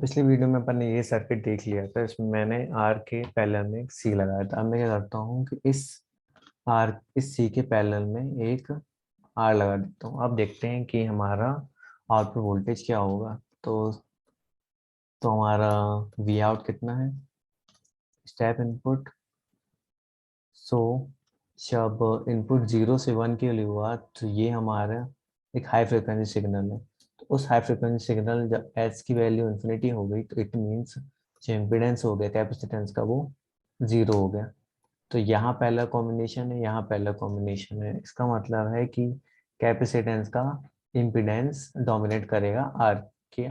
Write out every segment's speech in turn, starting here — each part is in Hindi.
पिछली वीडियो में अपन ने ये सर्किट देख लिया था। इसमें मैंने आर के पैरेलल में एक सी लगाया था। अब मैं क्या करता हूँ कि इस सी के पैरेलल में एक आर लगा देता हूँ। अब देखते हैं कि हमारा आउटपुट वोल्टेज क्या होगा। तो हमारा वी आउट कितना है, स्टेप इनपुट। सो जब इनपुट 0 से 1 के लिए हुआ तो ये हमारा एक हाई फ्रिक्वेंसी सिग्नल है। तो उस हाई फ्रिक्वेंसी सिग्नल जब एच की वैल्यू इन्फिनिटी हो गई तो इट मीन्स जो इम्पिडेंस हो गया कैपेसिटेंस का वो 0 हो गया। तो यहाँ पहला कॉम्बिनेशन है, यहाँ पहला कॉम्बिनेशन है। इसका मतलब है कि कैपेसिटेंस का इम्पिडेंस डोमिनेट करेगा के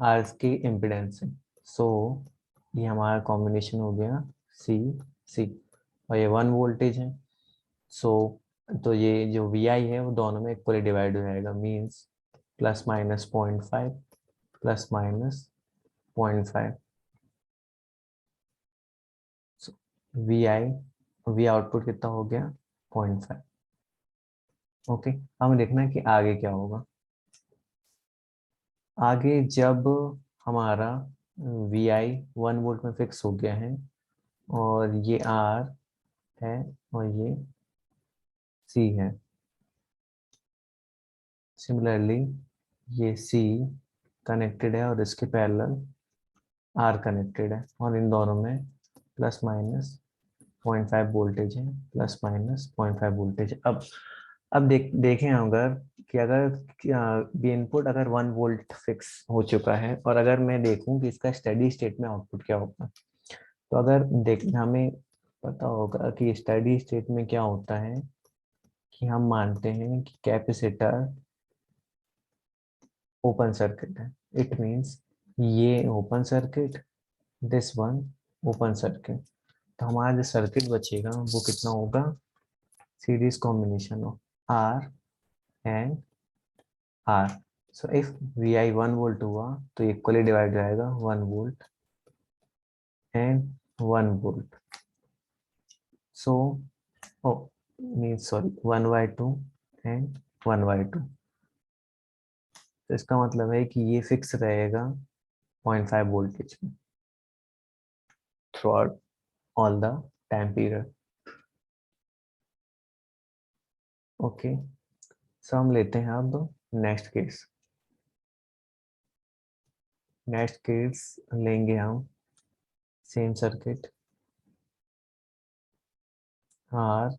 आर की इम्पिडेंस से। सो ये हमारा कॉम्बिनेशन हो गया सी सी, और ये 1 वोल्टेज है। सो तो ये जो वी आई है वो दोनों में इक्वली डिवाइड हो जाएगा, means ±0.5 ±0.5। V I V output कितना हो गया, 0.5। ओके, हमें देखना है कि आगे क्या होगा। आगे जब हमारा वी आई 1 वोल्ट में फिक्स हो गया है और ये आर है और ये सी है, सिमिलरली ये सी कनेक्टेड है और इसके पैरेलल आर कनेक्टेड है और इन दोनों में ±0.5 वोल्टेज है, ±0.5 वोल्टेज है। अब देखें अगर कि अगर बी इनपुट अगर 1 वोल्ट फिक्स हो चुका है और अगर मैं देखूं कि इसका स्टेडी स्टेट में आउटपुट क्या होगा, तो अगर देख हमें पता होगा कि स्टेडी स्टेट में क्या होता है कि हम मानते हैं कि कैपेसिटर ओपन सर्किट है। इट मींस ये open circuit, this one open circuit. तो हमारा जो सर्किट बचेगा वो कितना होगा, series combination of R and R. So if V I 1 volt हुआ तो इक्वली डिवाइड हो जाएगा 1 volt and 1 volt. So oh mean sorry 1/2 and 1/2। तो इसका मतलब है कि ये फिक्स रहेगा 0.5 वोल्टेज में throughout all the time period. Okay, so हम लेते हैं अब नेक्स्ट केस। नेक्स्ट केस लेंगे हम same circuit, R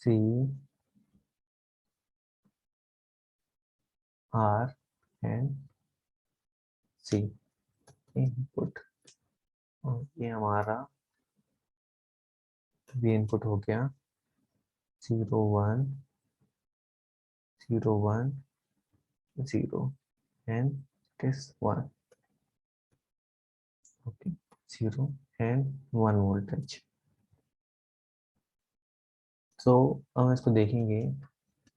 C R and C input. और ये हमारा वी इनपुट हो गया 0 1 0 1 0 and this 1। Okay, 0 and 1 voltage. तो हम इसको देखेंगे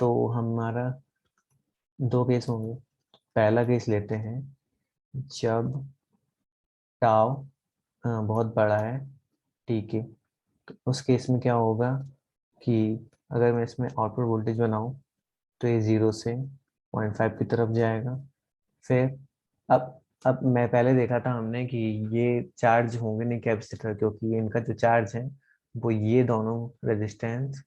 तो हमारा दो केस होंगे। पहला केस लेते हैं जब टाव बहुत बड़ा है, ठीक है। तो उस केस में क्या होगा कि अगर मैं इसमें आउटपुट वोल्टेज बनाऊं तो ये 0 से 0.5 की तरफ जाएगा। फिर अब मैं पहले देखा था हमने कि ये चार्ज होंगे नहीं कैपेसिटर, क्योंकि इनका जो चार्ज है वो ये दोनों रेजिस्टेंस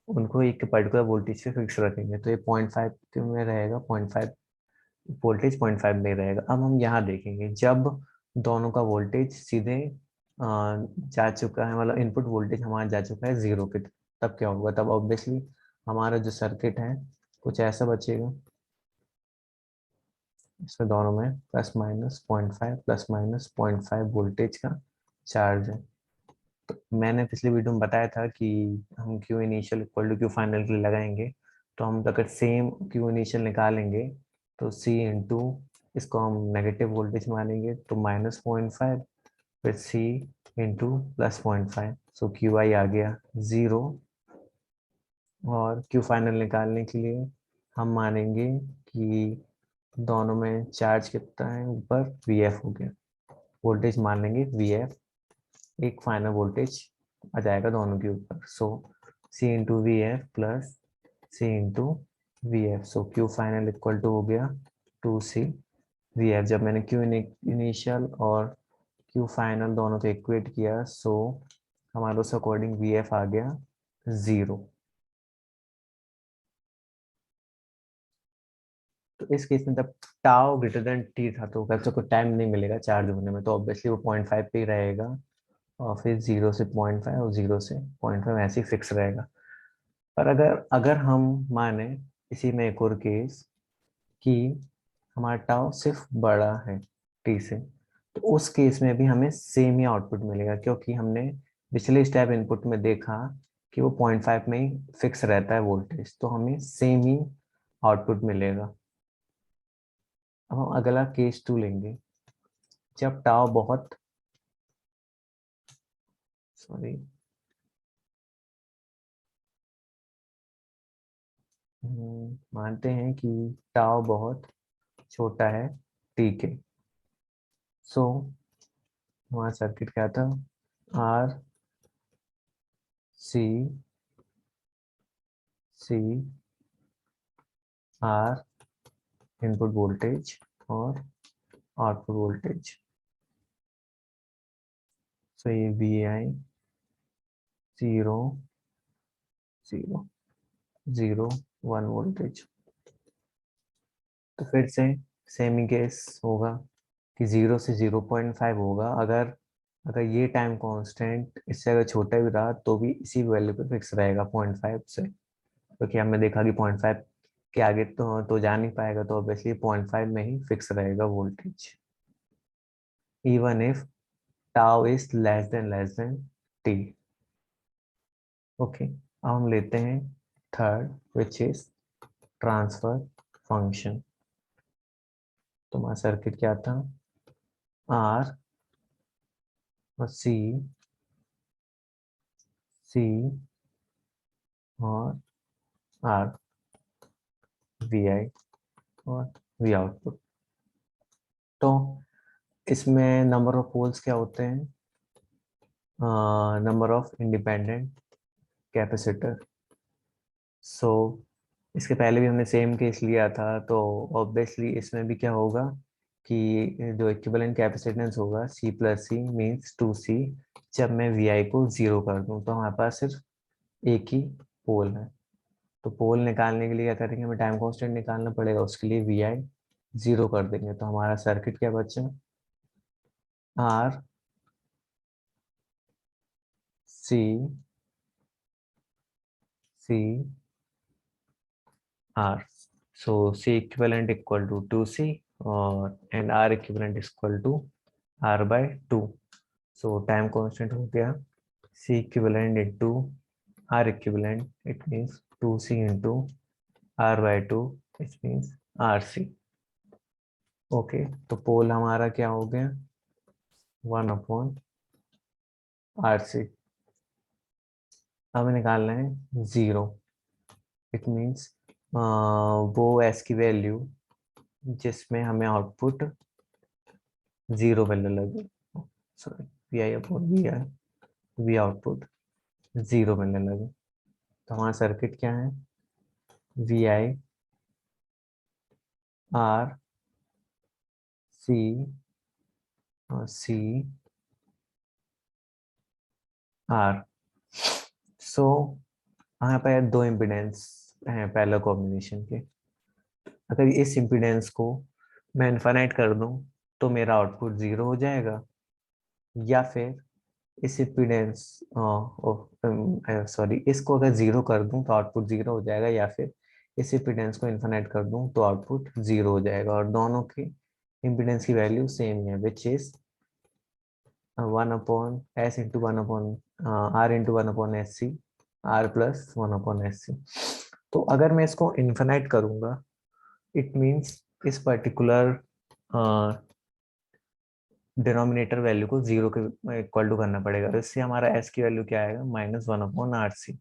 उनको एक पर्टिकुलर वोल्टेज पे फिक्स रखेंगे। तो ये 0.5 में रहेगा, 0.5 वोल्टेज 0.5 में रहेगा। अब हम यहाँ देखेंगे जब दोनों का वोल्टेज सीधे जा चुका है, मतलब इनपुट वोल्टेज हमारा जा चुका है 0 के, तब क्या होगा। तब ऑब्वियसली हमारा जो सर्किट है कुछ ऐसा बचेगा। इसमें दोनों में ±0.5 ±0.5 वोल्टेज का चार्ज है। तो मैंने पिछली वीडियो में बताया था कि हम Q initial equal to Q final के लिए लगाएंगे। तो हम अगर सेम क्यू इनिशियल निकालेंगे तो सी इंटू इसको हम नेगेटिव वोल्टेज मानेंगे तो -0.5, फिर सी इंटू +0.5। सो क्यू आई आ गया 0। और क्यू फाइनल निकालने के लिए हम मानेंगे कि दोनों में चार्ज कितना है, ऊपर वी एफ हो गया, वोल्टेज मान लेंगे वी एफ, एक फाइनल वोल्टेज आ जाएगा दोनों के ऊपर। So C into V F plus C into V F. So Q final equal to हो गया 2C वी एफ, जब मैंने क्यू इनिशियल और क्यू फाइनल दोनों को इक्वेट किया, सो हमारे उस अकॉर्डिंग वी एफ आ गया 0। तो इस केस में जब टाउ ग्रेटर देन टी था तो वैसे कोई टाइम नहीं मिलेगा चार्ज होने में, तो ऑब्वियसली वो 0.5 पे ही रहेगा, और फिर 0 से 0.5 और 0 से 0.5 ऐसे ही फिक्स रहेगा। पर अगर अगर हम माने इसी में एक और केस कि हमारा टाउ सिर्फ बड़ा है टी से, तो उस केस में भी हमें सेम ही आउटपुट मिलेगा, क्योंकि हमने पिछले स्टेप इनपुट में देखा कि वो 0.5 में ही फिक्स रहता है वोल्टेज, तो हमें सेम ही आउटपुट मिलेगा। अब हम अगला केस 2 लेंगे। जब टाउ बहुत, सॉरी, मानते हैं कि टाउ बहुत छोटा है टी के, सो हमारा सर्किट क्या था, R C C R input voltage और आउटपुट वोल्टेज, सो ये वी आई 0 0 0 1 वोल्टेज। तो फिर से सेम ही केस होगा कि 0 से 0.5 होगा। अगर अगर ये टाइम कांस्टेंट इससे अगर छोटा भी रहा तो भी इसी वैल्यू पे फिक्स रहेगा 0.5 से, क्योंकि हमने देखा कि 0.5 के आगे तो जा नहीं पाएगा, तो ऑब्वियसली 0.5 में ही फिक्स रहेगा voltage, even if tau is less than T. Okay, अब हम लेते हैं third, which is transfer function. तो हमारा सर्किट क्या था, आर और सी और आर, वी आई और वी आउटपुट। तो इसमें नंबर ऑफ पोल्स क्या होते हैं, नंबर ऑफ इंडिपेंडेंट कैपेसिटर। सो इसके पहले भी हमने सेम केस लिया था, तो ऑब्वियसली इसमें भी क्या होगा कि जो इक्विवेलेंट कैपेसिटेंस होगा C plus C means 2C, जब मैं VI को 0 कर दूं तो हमारे पास सिर्फ एक ही पोल है। तो पोल निकालने के लिए क्या करेंगे, हमें टाइम कांस्टेंट निकालना पड़ेगा, उसके लिए VI 0 कर देंगे। तो हमारा सर्किट क्या बचा, R C C R, so C equivalent equal to 2C और and R equivalent equal to R/2। So time constant हो गया C equivalent into R equivalent, it means 2C into R/2, it means RC। Okay, तो पोल हमारा क्या हो गया, 1/RC। अब निकालना है 0, इट मीन्स वो S की वैल्यू जिसमें हमें आउटपुट 0 मिलने लगे, सॉरी, VI/VR, वी आउटपुट 0 मिलने लगे। तो हमारा सर्किट क्या है, VI R C और C R। सो यहाँ पे दो इम्पिडेंस हैं पैरेलल कॉम्बिनेशन के। अगर इस इम्पिडेंस को मैं इनफाइनाइट कर दूं तो मेरा आउटपुट 0 हो जाएगा, या फिर इस इम्पिडेंस सॉरी, इसको अगर 0 कर दूं तो आउटपुट 0 हो जाएगा, या फिर इस इम्पिडेंस को इनफाइनाइट कर दूं तो आउटपुट 0 हो जाएगा। और दोनों की इम्पिडेंस की वैल्यू सेम है, which is 1/S into 1/R into 1/SC, R+1/SC। तो अगर मैं इसको इनफाइनाइट करूंगा, इट मीन्स इस पर्टिकुलर डिनोमिनेटर वैल्यू को 0 के इक्वल टू करना पड़ेगा, तो इससे हमारा S की वैल्यू क्या आएगा, -1/RC।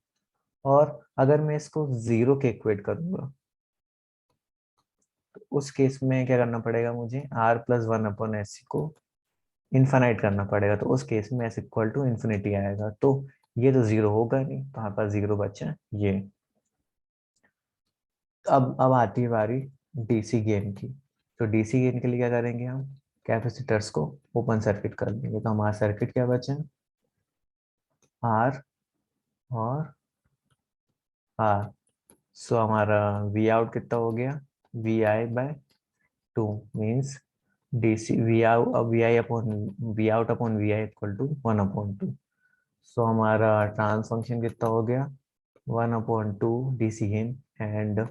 और अगर मैं इसको 0 के इक्वेट करूंगा तो उस केस में क्या करना पड़ेगा, मुझे R+1/SC को इनफाइनाइट करना पड़ेगा, तो उस केस में S इक्वल टू इन्फिनिटी आएगा। तो ये तो 0 होगा नहीं, तो हमारे पास 0 बचा ये। अब आती है बारी DC गेन की। तो डीसी गेन के लिए क्या करेंगे, हम कैपेसिटर्स को ओपन सर्किट कर देंगे। तो हमारा सर्किट क्या बचे, आर और आर। सो हमारा वी आउट कितना हो गया, V I by two, means DC V out, V I upon V out upon V I equal to 1/2। So हमारा ट्रांस फंक्शन कितना हो गया, 1/2 डीसी गेन एंड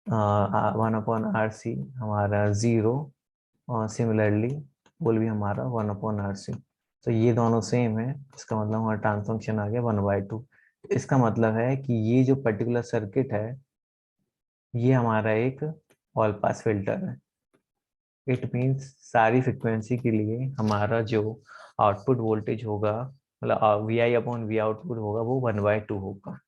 1/RC हमारा 0, और सिमिलरली पोल भी हमारा 1/RC। तो ये दोनों सेम है, इसका मतलब हमारा ट्रांस फंक्शन आ गया 1/2। इसका मतलब है कि ये जो पर्टिकुलर सर्किट है ये हमारा एक ऑल पास फिल्टर है। इट मीन्स सारी फ्रिक्वेंसी के लिए हमारा जो आउटपुट वोल्टेज होगा, मतलब V I upon V output होगा वो 1/2 होगा।